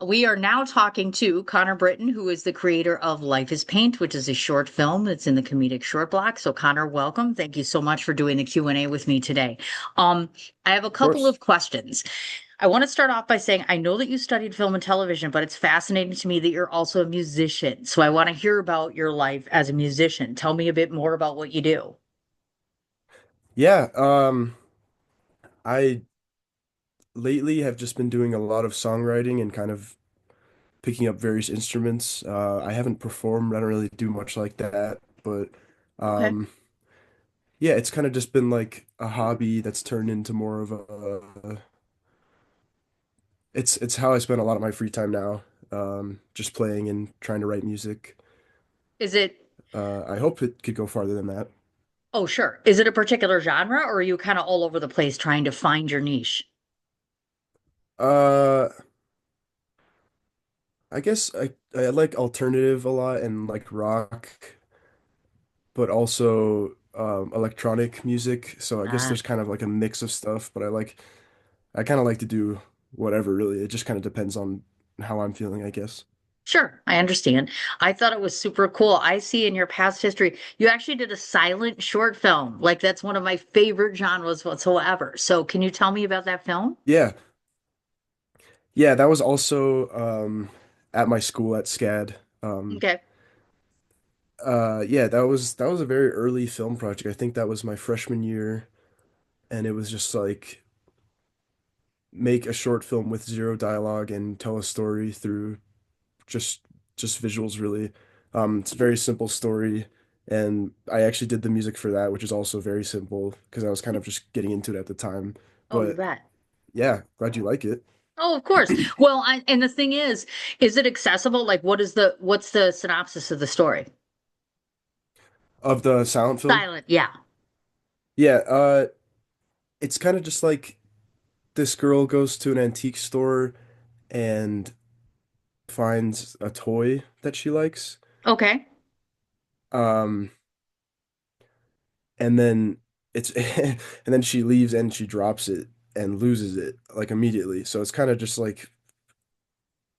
We are now talking to Connor Britton, who is the creator of Life is Paint, which is a short film that's in the comedic short block. So, Connor, welcome. Thank you so much for doing the Q&A with me today. Um, I have a Of couple course. of questions. I want to start off by saying I know that you studied film and television, but it's fascinating to me that you're also a musician. So, I want to hear about your life as a musician. Tell me a bit more about what you do. Yeah, I lately have just been doing a lot of songwriting and kind of picking up various instruments. I haven't performed, I don't really do much like that, but Okay. um, yeah, it's kind of just been like a hobby that's turned into more of a it's how I spend a lot of my free time now, just playing and trying to write music. Is it, I hope it could go farther than that. oh, sure. Is it a particular genre or are you kind of all over the place trying to find your niche? Uh, I guess I like alternative a lot and like rock, but also electronic music. So I guess Ah. there's kind of like a mix of stuff, but I kind of like to do whatever really. It just kind of depends on how I'm feeling, I guess. Sure, I understand. I thought it was super cool. I see in your past history, you actually did a silent short film. Like that's one of my favorite genres whatsoever. So can you tell me about that film? Yeah. Yeah, that was also at my school at SCAD. Okay. Yeah, that was a very early film project. I think that was my freshman year, and it was just like make a short film with zero dialogue and tell a story through just just visuals really. It's a very simple story, and I actually did the music for that, which is also very simple because I was kind of just getting into it at the time. Oh, you But bet. yeah, glad you like it. Oh, of course. Well, and the thing is it accessible? Like what's the synopsis of the story? Of the silent film, Silent, yeah. yeah, it's kind of just like this girl goes to an antique store and finds a toy that she likes. Okay. Um, and then it's and then she leaves and she drops it and loses it like immediately. So it's kind of just like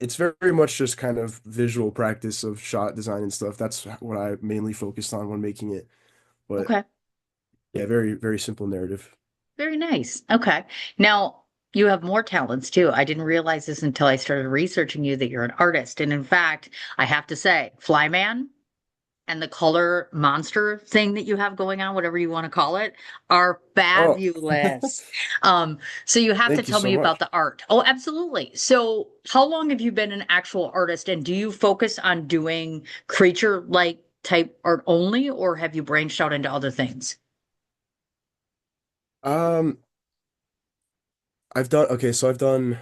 it's very much just kind of visual practice of shot design and stuff. That's what I mainly focused on when making it. But Okay. yeah, very simple narrative. Very nice. Okay. Now, you have more talents too. I didn't realize this until I started researching you that you're an artist. And in fact, I have to say, Flyman and the color monster thing that you have going on, whatever you want to call it, are Oh, fabulous. So you have to thank you tell so me about much. the art. Oh, absolutely. So how long have you been an actual artist and do you focus on doing creature-like type art only, or have you branched out into other things? Um, I've done okay, so I've done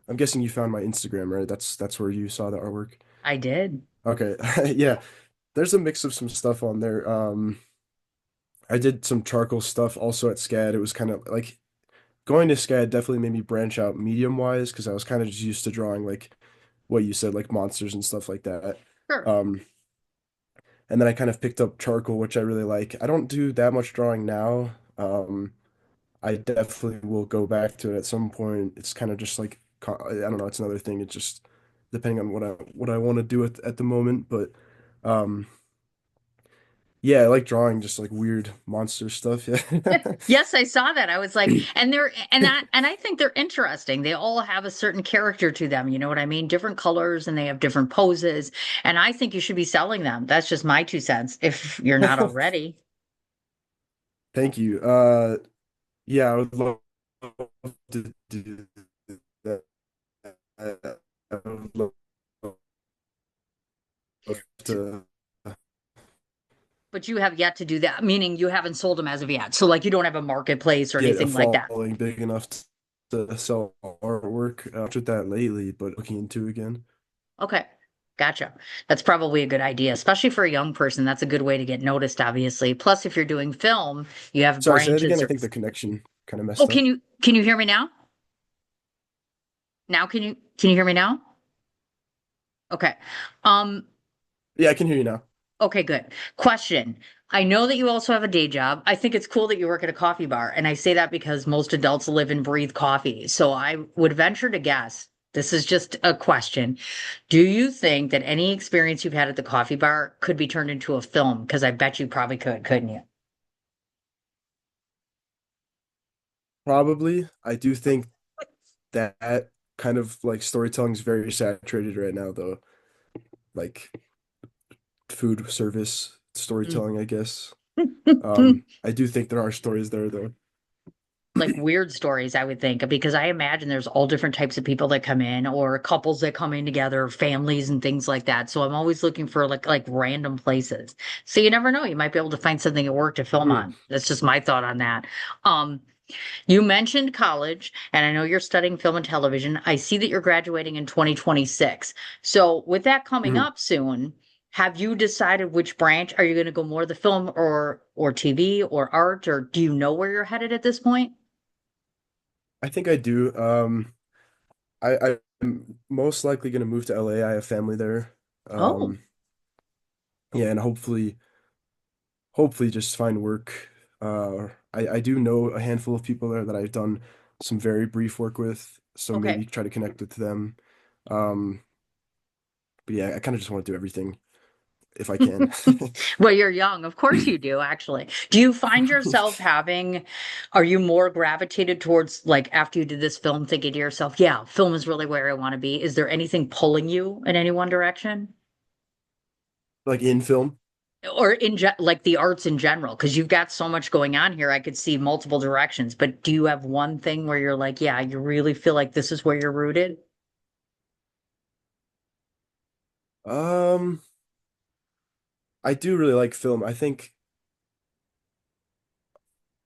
I'm guessing you found my Instagram, right? That's where you saw the artwork. I did. Okay. Yeah. There's a mix of some stuff on there. I did some charcoal stuff also at SCAD. It was kind of like going to SCAD definitely made me branch out medium wise because I was kind of just used to drawing like what you said, like monsters and stuff like that. Sure. Um, and then I kind of picked up charcoal, which I really like. I don't do that much drawing now. I definitely will go back to it at some point. It's kind of just like I don't know, it's another thing. It's just depending on what I want to do at the moment. But um, yeah, I like drawing just like weird monster stuff. Yeah. Yes, I saw that. I was like, and I think they're interesting. They all have a certain character to them, you know what I mean? Different colors and they have different poses. And I think you should be selling them. That's just my 2 cents if you're not already. Thank you. Yeah, I would love to do that. I would love to. But you have yet to do that, meaning you haven't sold them as of yet. So like you don't have a marketplace or Get a anything like that. following big enough to sell artwork. With that lately, but looking into again. Okay. Gotcha. That's probably a good idea, especially for a young person. That's a good way to get noticed, obviously. Plus, if you're doing film, you have Sorry, say that branches again. I or think the connection kind of oh, messed up. can you hear me now? Now can you hear me now? Okay. Um, Yeah, I can hear you now. okay, good. Question. I know that you also have a day job. I think it's cool that you work at a coffee bar, and I say that because most adults live and breathe coffee. So I would venture to guess. This is just a question. Do you think that any experience you've had at the coffee bar could be turned into a film? Because I bet you probably could, couldn't you? Probably. I do think that kind of like storytelling is very saturated right now, though. Like food service storytelling, I guess. I do think there are stories there, though. Like weird stories, I would think, because I imagine there's all different types of people that come in, or couples that come in together, families and things like that. So I'm always looking for like random places. So you never know, you might be able to find something at work to film Hmm. on. That's just my thought on that. Um, you mentioned college, and I know you're studying film and television. I see that you're graduating in 2026. So with that coming Hmm. up soon, have you decided which branch? Are you going to go more the film or TV or art, or do you know where you're headed at this point? I think I do. I'm most likely going to move to LA. I have family there. Oh, Um, yeah, and hopefully just find work. I do know a handful of people there that I've done some very brief work with, so okay. maybe try to connect with them. Um, but yeah, I kind of just want to do everything if I can. Well, you're young. Of course you do, actually. Do you find yourself are you more gravitated towards like after you did this film, thinking to yourself, yeah, film is really where I want to be? Is there anything pulling you in any one direction? Like in film. Or like the arts in general? Because you've got so much going on here. I could see multiple directions, but do you have one thing where you're like, yeah, you really feel like this is where you're rooted? Um, I do really like film. I think,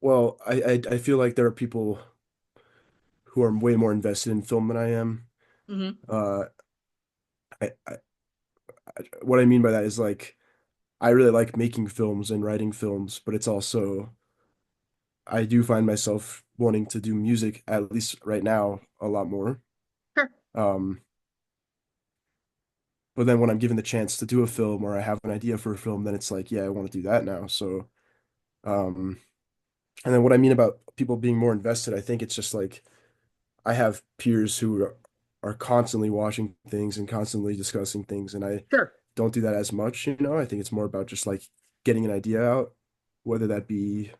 well, I feel like there are people who are way more invested in film than I am. Hmm. Uh, I what I mean by that is like I really like making films and writing films, but it's also I do find myself wanting to do music, at least right now, a lot more. Sure. Um, but then when I'm given the chance to do a film or I have an idea for a film, then it's like, yeah, I want to do that now. So, um, and then what I mean about people being more invested, I think it's just like I have peers who are constantly watching things and constantly discussing things, and I Sure. don't do that as much, you know. I think it's more about just like getting an idea out, whether that be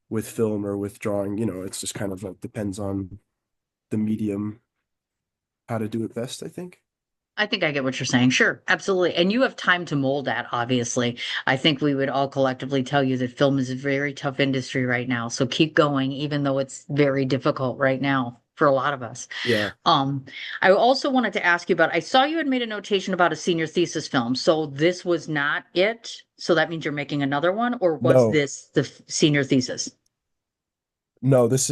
with film or with drawing, you know, it's just kind of like depends on the medium, how to do it best, I think. I think I get what you're saying. Sure, absolutely. And you have time to mold that, obviously. I think we would all collectively tell you that film is a very tough industry right now. So keep going, even though it's very difficult right now for a lot of us. Yeah. Um, I also wanted to ask you about, I saw you had made a notation about a senior thesis film. So this was not it. So that means you're making another one, or was No, this the senior thesis? no, this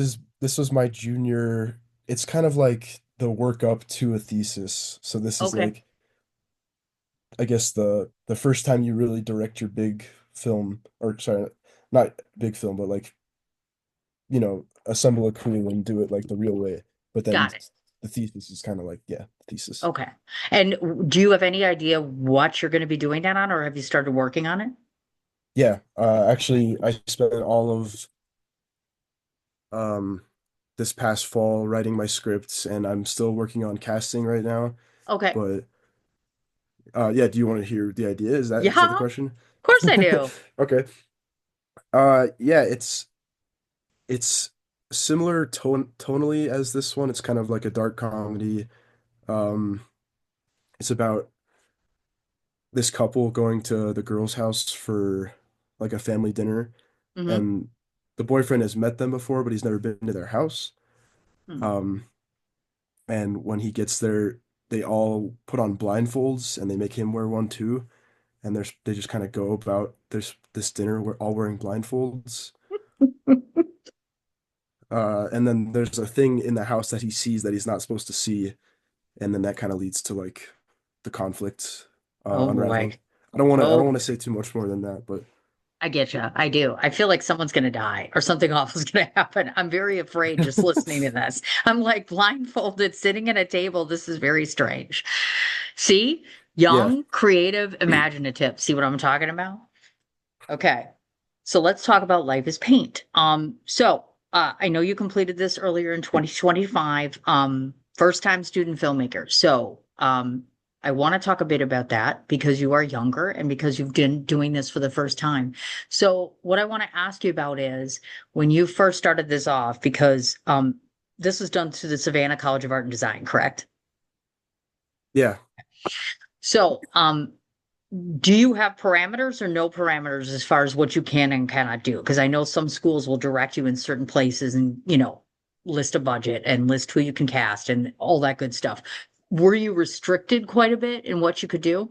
was my junior. It's kind of like the work up to a thesis. So this is Okay, like I guess the first time you really direct your big film, or sorry, not big film, but like, you know, assemble a crew and do it like the real way. But then got it. the thesis is kind of like, yeah, thesis. Okay. And do you have any idea what you're going to be doing that on, or have you started working on it? Yeah, actually, I spent all of um this past fall writing my scripts, and I'm still working on casting right now. Okay. But yeah, do you want to hear the idea? Is that the Yeah, of question? course I do. Okay. Yeah, it's similar tonally as this one. It's kind of like a dark comedy. Um, it's about this couple going to the girl's house for like a family dinner, Hmm. and the boyfriend has met them before, but he's never been to their house. Um, and when he gets there, they all put on blindfolds and they make him wear one too. And they just kind of go about this dinner. We're all wearing blindfolds. And then there's a thing in the house that he sees that he's not supposed to see, and then that kind of leads to like the conflict Oh boy. unraveling. I don't Oh, want to say too much more than that, but I get you. I do. I feel like someone's going to die or something awful is going to happen. I'm very afraid just listening to this. I'm like blindfolded, sitting at a table. This is very strange. See, yeah. young, creative, imaginative. See what I'm talking about? Okay. So let's talk about Life is Paint. I know you completed this earlier in 2025. first time student filmmaker. So, I want to talk a bit about that because you are younger and because you've been doing this for the first time. So, what I want to ask you about is when you first started this off, because this was done through the Savannah College of Art and Design, correct? Yeah. So, do you have parameters or no parameters as far as what you can and cannot do? Because I know some schools will direct you in certain places and, list a budget and list who you can cast and all that good stuff. Were you restricted quite a bit in what you could do?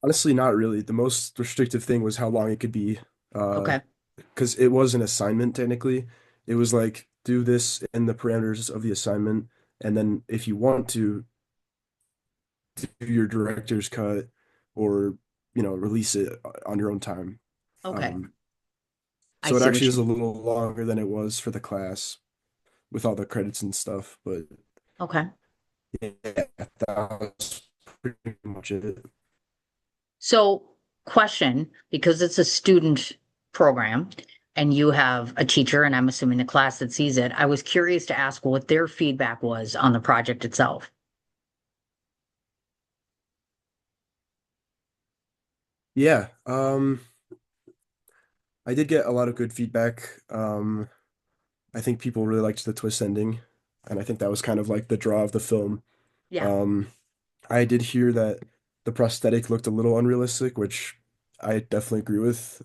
Honestly, not really. The most restrictive thing was how long it could be. Okay. Because it was an assignment technically. It was like do this in the parameters of the assignment, and then if you want to do your director's cut or release it on your own time. Okay. Um, I so it see actually what is you a mean. little longer than it was for the class with all the credits and stuff, but Okay. yeah, that was pretty much it. So, question, because it's a student program and you have a teacher, and I'm assuming the class that sees it, I was curious to ask what their feedback was on the project itself. Yeah, I did get a lot of good feedback. I think people really liked the twist ending, and I think that was kind of like the draw of the film. Yeah. Um, I did hear that the prosthetic looked a little unrealistic, which I definitely agree with.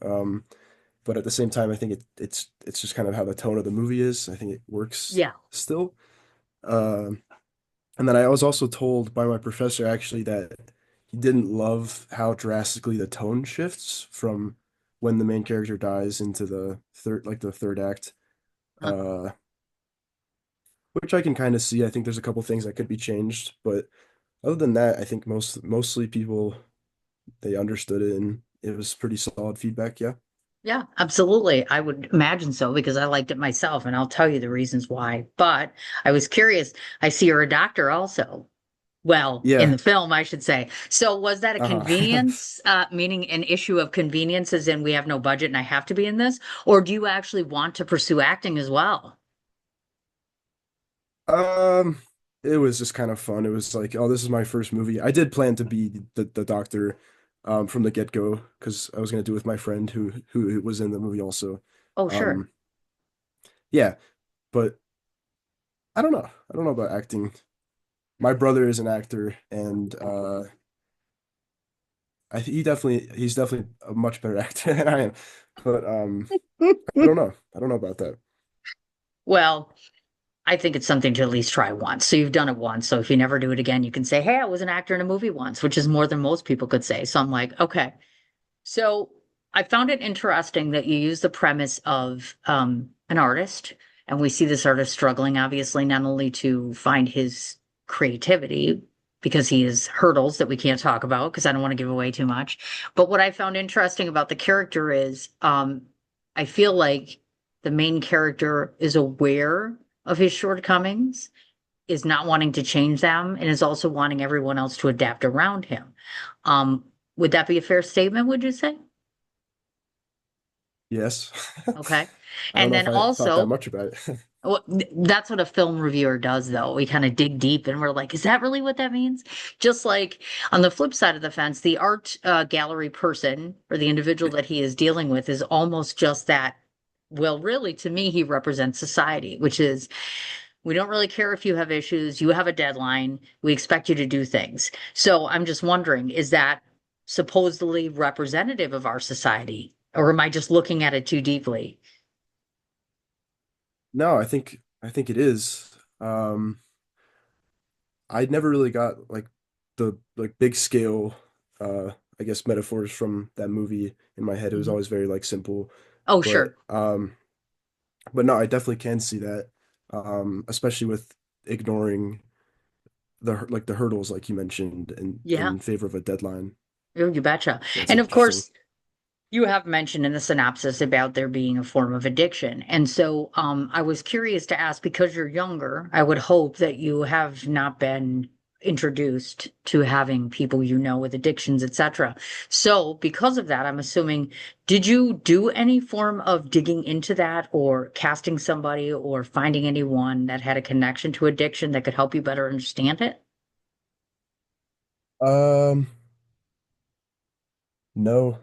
But at the same time, I think it's just kind of how the tone of the movie is. I think it works Yeah. still. Um, and then I was also told by my professor actually that he didn't love how drastically the tone shifts from when the main character dies into the third act. Huh. Uh, which I can kind of see. I think there's a couple things that could be changed, but other than that, I think mostly people they understood it and it was pretty solid feedback. Yeah. Yeah, absolutely. I would imagine so because I liked it myself, and I'll tell you the reasons why. But I was curious. I see you're a doctor also. Well, in Yeah. the film, I should say. So was that a Uh-huh. convenience, meaning an issue of convenience, as in we have no budget and I have to be in this? Or do you actually want to pursue acting as well? Um, it was just kind of fun. It was like, oh, this is my first movie. I did plan to be the doctor from the get-go because I was gonna do it with my friend who was in the movie also. Oh, sure. Um, yeah, but I don't know. I don't know about acting. My brother is an actor and he's definitely a much better actor than I am. But I don't know. I don't know about that. Well, I think it's something to at least try once. So you've done it once. So if you never do it again, you can say, hey, I was an actor in a movie once, which is more than most people could say. So I'm like, okay. So I found it interesting that you use the premise of an artist, and we see this artist struggling, obviously, not only to find his creativity because he has hurdles that we can't talk about because I don't want to give away too much. But what I found interesting about the character is I feel like the main character is aware of his shortcomings, is not wanting to change them, and is also wanting everyone else to adapt around him. Um, would that be a fair statement, would you say? Yes. Okay. I don't And know then if I thought that also, much about it. well, that's what a film reviewer does, though. We kind of dig deep and we're like, is that really what that means? Just like on the flip side of the fence, the art gallery person or the individual that he is dealing with is almost just that. Well, really, to me, he represents society, which is we don't really care if you have issues, you have a deadline, we expect you to do things. So I'm just wondering, is that supposedly representative of our society, or am I just looking at it too deeply? No, I think it is. I never really got like the big scale I guess metaphors from that movie in my head. It was Mhm. always very like simple. Oh, But sure. no, I definitely can see that. Especially with ignoring the hurdles like you mentioned Yeah, in favor of a deadline. you betcha. That's And of interesting. course, you have mentioned in the synopsis about there being a form of addiction. And so I was curious to ask because you're younger, I would hope that you have not been introduced to having people with addictions, etc. So because of that, I'm assuming, did you do any form of digging into that or casting somebody or finding anyone that had a connection to addiction that could help you better understand it? Um, no,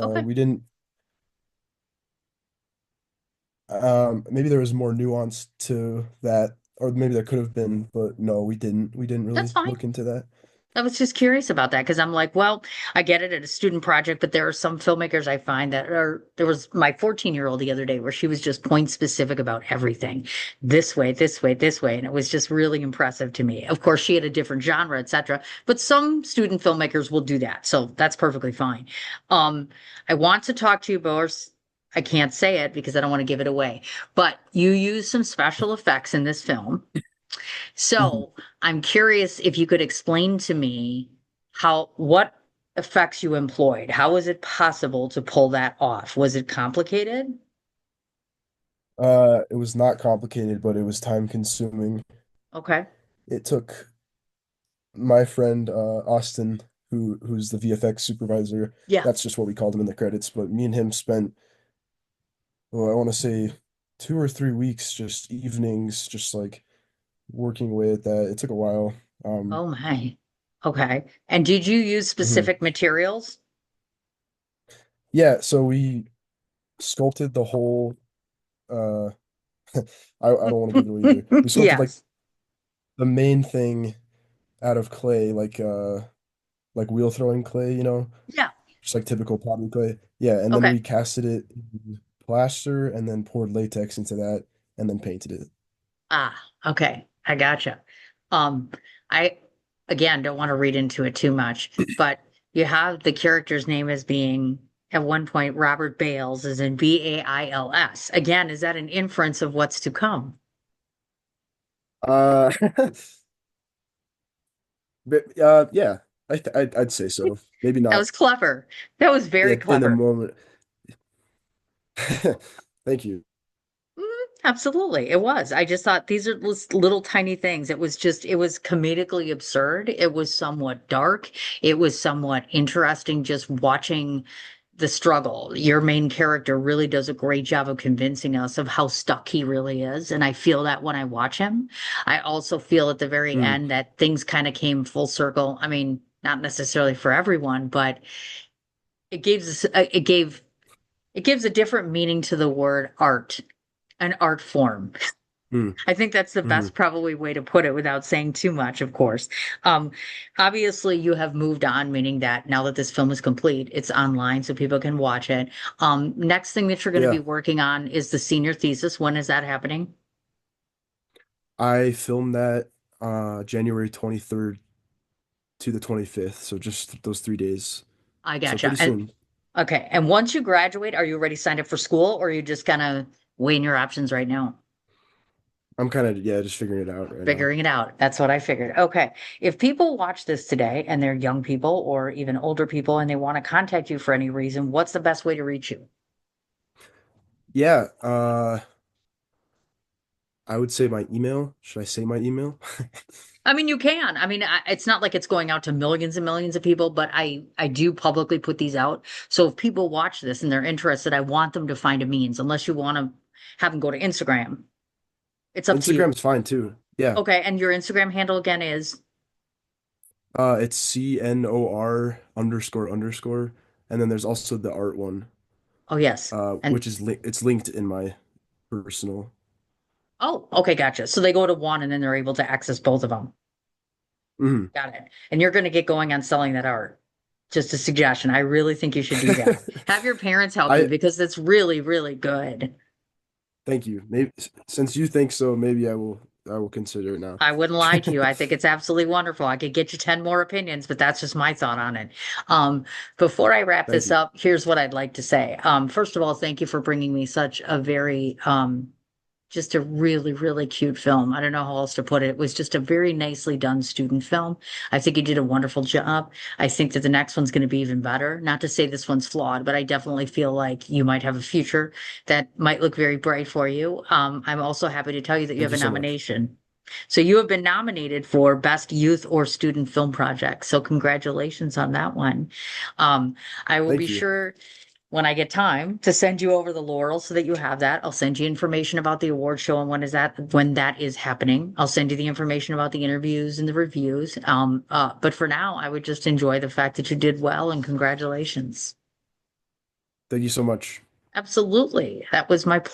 Okay, we didn't. Maybe there was more nuance to that, or maybe there could have been, but no, we didn't. We didn't that's really fine. look into that. I was just curious about that because I'm like, well, I get it at a student project, but there are some filmmakers I find that are, there was my 14-year-old the other day where she was just point specific about everything this way, this way, this way. And it was just really impressive to me. Of course, she had a different genre, etc. But some student filmmakers will do that. So that's perfectly fine. Um, I want to talk to you, Boris. I can't say it because I don't want to give it away, but you use some special effects in this film. Mhm. So I'm curious if you could explain to me what effects you employed. How was it possible to pull that off? Was it complicated? It was not complicated, but it was time consuming. Okay. It took my friend Austin, who's the VFX supervisor. Yeah. That's just what we called him in the credits. But me and him spent, well, I want to say 2 or 3 weeks, just evenings, just like working away at that. It took a while. Um, Oh my. Okay. And did you use mhm. specific materials? Yeah, so we sculpted the whole. Uh, I don't want to give it away either. We sculpted like Yes. the main thing out of clay, like wheel throwing clay, Yeah. just like typical pottery clay. Yeah, and then Okay. we casted it in plaster and then poured latex into that and then painted it. Ah, okay. I gotcha. Um, I again don't want to read into it too much, but you have the character's name as being at one point Robert Bales, as in Bails. Again, is that an inference of what's to come? Uh, but, yeah, I'd say so. Maybe That not was clever. That was very in the clever. moment. Thank you. Absolutely. It was. I just thought these are little tiny things. It was comedically absurd. It was somewhat dark. It was somewhat interesting just watching the struggle. Your main character really does a great job of convincing us of how stuck he really is. And I feel that when I watch him. I also feel at the very Mm, end that things kind of came full circle. I mean, not necessarily for everyone, but it gives us, it gives a different meaning to the word art, an art form. mm, I think that's the mhm. best probably way to put it without saying too much, of course. Um, Obviously you have moved on, meaning that now that this film is complete, it's online so people can watch it. Next thing that you're going to be Yeah, working on is the senior thesis. When is that happening? I filmed that January 23rd to the 25th, so just those 3 days. I So gotcha. pretty And soon. okay. And once you graduate, are you already signed up for school or are you just kind of weighing your options right now? I'm kind of, yeah, just figuring it out right now. Figuring it out. That's what I figured. Okay. If people watch this today and they're young people or even older people and they want to contact you for any reason, what's the best way to reach you? Yeah, I would say my email. Should I say my email? I mean, you can. I mean, it's not like it's going out to millions and millions of people, but I do publicly put these out. So if people watch this and they're interested, I want them to find a means, unless you want to have them go to Instagram. It's up to you. Instagram's fine too. Yeah. Okay. And your Instagram handle again is, It's CNOR underscore underscore. And then there's also the art one, oh, yes. And which is it's linked in my personal. oh, okay. Gotcha. So they go to one and then they're able to access both of them. Mhm. Got it. And you're going to get going on selling that art. Just a suggestion. I really think you should do that. Have your parents help you I because it's really, really good. thank you. Maybe since you think so, maybe I will consider it now. I wouldn't lie to you. I think it's absolutely wonderful. I could get you 10 more opinions, but that's just my thought on it. Um, Before I wrap Thank this you. up, here's what I'd like to say. First of all, thank you for bringing me such a very just a really, really cute film. I don't know how else to put it. It was just a very nicely done student film. I think you did a wonderful job. I think that the next one's going to be even better. Not to say this one's flawed, but I definitely feel like you might have a future that might look very bright for you. I'm also happy to tell you that you Thank have you a so much. nomination So you have been nominated for Best Youth or Student Film Project. So congratulations on that one. Um, I will be Thank you. sure when I get time to send you over the laurel so that you have that. I'll send you information about the award show and when that is happening. I'll send you the information about the interviews and the reviews. But for now, I would just enjoy the fact that you did well and congratulations. Thank you so much. Absolutely. That was my